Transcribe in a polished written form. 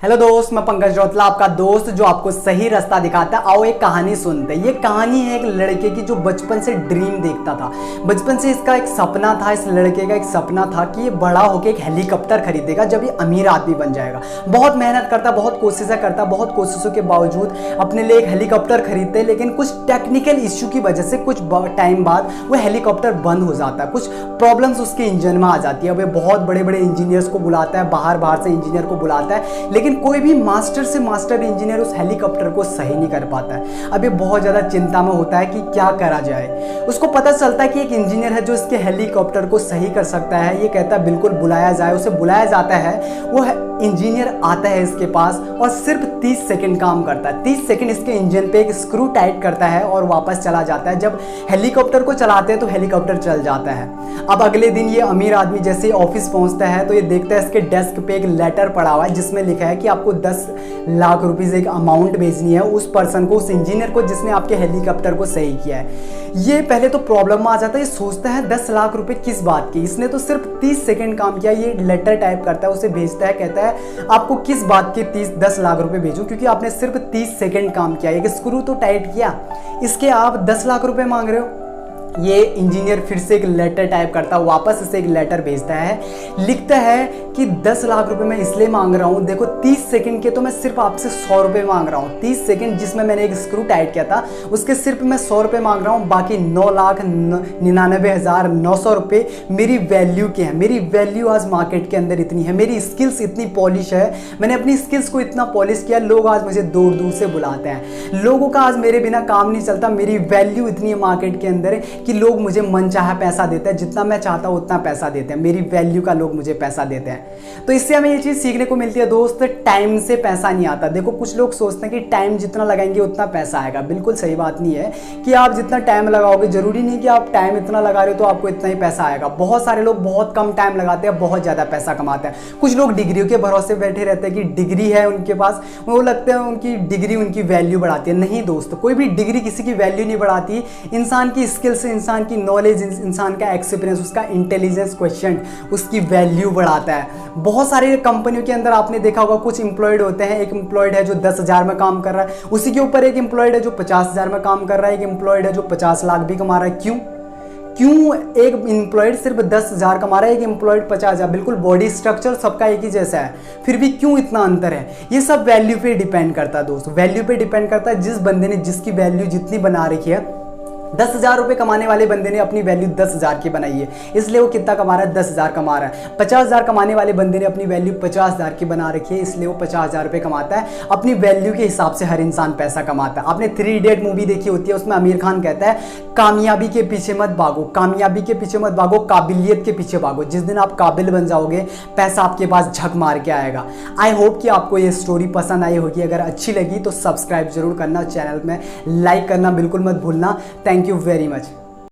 Hello दोस्त, मैं पंकज रौतला, आपका दोस्त जो आपको सही रास्ता दिखाता है। आओ एक कहानी सुनते हैं। ये कहानी है एक लड़के की जो बचपन से ड्रीम देखता था। बचपन से इसका एक सपना था, इस लड़के का एक सपना था कि ये बड़ा होकर एक हेलीकॉप्टर खरीदेगा जब ये अमीर आदमी बन जाएगा। बहुत मेहनत करता, बहुत कोशिशें करता, बहुत कोशिशों के बावजूद अपने लिए एक हेलीकॉप्टर खरीदते, लेकिन कुछ टेक्निकल इश्यू की वजह से कुछ टाइम बाद वो हेलीकॉप्टर बंद हो जाता है। कुछ प्रॉब्लम्स उसके इंजन में आ जाती है। वो बहुत बड़े बड़े इंजीनियर्स को बुलाता है, बाहर से इंजीनियर को बुलाता है, लेकिन कोई भी मास्टर से मास्टर इंजीनियर उस हेलीकॉप्टर को सही नहीं कर पाता है। अब ये बहुत ज़्यादा चिंता में होता है कि क्या करा जाए। उसको पता चलता है कि एक इंजीनियर है जो इसके हेलीकॉप्टर को सही कर सकता है। ये कहता है बिल्कुल बुलाया जाए। उसे बुलाया जाता है। वो इंजीनियर आता है इसके पास और सिर्फ 30 सेकंड काम करता है। 30 सेकंड इसके इंजन पे एक स्क्रू टाइट करता है और वापस चला जाता है। जब हेलीकॉप्टर को चलाते हैं तो हेलीकॉप्टर चल जाता है। अब अगले दिन ये अमीर आदमी जैसे ही ऑफिस पहुंचता है तो ये देखता है इसके डेस्क पे एक लेटर पड़ा हुआ है जिसमें लिखा है कि आपको 10 लाख रुपीस एक अमाउंट भेजनी है उस पर्सन को, उस इंजीनियर को जिसने आपके हेलीकॉप्टर को सही किया है। ये पहले तो प्रॉब्लम में आ जाता है। ये सोचता है 10 लाख रुपए किस बात की, इसने तो सिर्फ 30 सेकंड काम किया। ये लेटर टाइप करता है, उसे भेजता है, कहता है आपको किस बात के 10 लाख रुपए भेजूं, क्योंकि आपने सिर्फ 30 सेकंड काम किया, एक स्क्रू तो टाइट किया, इसके आप 10 लाख रुपए मांग रहे हो। ये इंजीनियर फिर से एक लेटर टाइप करता है, वापस इसे एक लेटर भेजता है, लिखता है कि 10 लाख रुपए मैं इसलिए मांग रहा हूँ, देखो 30 सेकंड के तो मैं सिर्फ आपसे 100 रुपए मांग रहा हूँ। 30 सेकंड जिसमें मैंने एक स्क्रू टाइट किया था उसके सिर्फ मैं 100 रुपए मांग रहा हूँ। बाकी 9,99,900 रुपए मेरी वैल्यू के हैं। मेरी वैल्यू आज मार्केट के अंदर इतनी है, मेरी स्किल्स इतनी पॉलिश है, मैंने अपनी स्किल्स को इतना पॉलिश किया, लोग आज मुझे दूर दूर से बुलाते हैं। लोगों का आज मेरे बिना काम नहीं चलता। मेरी वैल्यू इतनी है मार्केट के अंदर कि लोग मुझे मनचाहा पैसा देते हैं, जितना मैं चाहता हूं उतना पैसा देते हैं। मेरी वैल्यू का लोग मुझे पैसा देते हैं। तो इससे हमें ये चीज़ सीखने को मिलती है दोस्त, टाइम से पैसा नहीं आता। देखो कुछ लोग सोचते हैं कि टाइम जितना लगाएंगे उतना पैसा आएगा। बिल्कुल सही बात नहीं है कि आप जितना टाइम लगाओगे, जरूरी नहीं कि आप टाइम इतना लगा रहे हो तो आपको इतना ही पैसा आएगा। बहुत सारे लोग बहुत कम टाइम लगाते हैं, बहुत ज़्यादा पैसा कमाते हैं। कुछ लोग डिग्रियों के भरोसे बैठे रहते हैं कि डिग्री है उनके पास, वो लगते हैं उनकी डिग्री उनकी वैल्यू बढ़ाती है। नहीं दोस्त, कोई भी डिग्री किसी की वैल्यू नहीं बढ़ाती। इंसान की स्किल से, इंसान की नॉलेज, इंसान का एक्सपीरियंस, उसका इंटेलिजेंस क्वेश्चन उसकी वैल्यू बढ़ाता है। बहुत सारे कंपनियों के अंदर आपने देखा होगा कुछ एम्प्लॉयड होते हैं। एक एम्प्लॉयड है जो 10,000 में काम कर रहा है, उसी के ऊपर एक एम्प्लॉयड है जो 50,000 में काम कर रहा है, एक एम्प्लॉयड है जो 50 लाख भी कमा रहा है। क्यों एक एम्प्लॉयड सिर्फ 10,000 कमा रहा है, एक एम्प्लॉयड 50,000? बिल्कुल बॉडी स्ट्रक्चर सबका एक ही जैसा है, फिर भी क्यों इतना अंतर है? ये सब वैल्यू पे डिपेंड करता है दोस्तों। वैल्यू पे डिपेंड करता है। जिस बंदे ने जिसकी वैल्यू जितनी बना रखी है, 10,000 रुपये कमाने वाले बंदे ने अपनी वैल्यू 10,000 की बनाई है, इसलिए वो कितना कमा रहा है? 10,000 कमा रहा है। 50,000 कमाने वाले बंदे ने अपनी वैल्यू 50,000 की बना रखी है, इसलिए वो 50,000 रुपये कमाता है। अपनी वैल्यू के हिसाब से हर इंसान पैसा कमाता है। आपने 3 इडियट मूवी देखी होती है, उसमें आमिर खान कहता है कामयाबी के पीछे मत भागो, कामयाबी के पीछे मत भागो, काबिलियत के पीछे भागो। जिस दिन आप काबिल बन जाओगे, पैसा आपके पास झक मार के आएगा। आई होप कि आपको ये स्टोरी पसंद आई होगी। अगर अच्छी लगी तो सब्सक्राइब जरूर करना, चैनल में लाइक करना बिल्कुल मत भूलना। Thank you very much.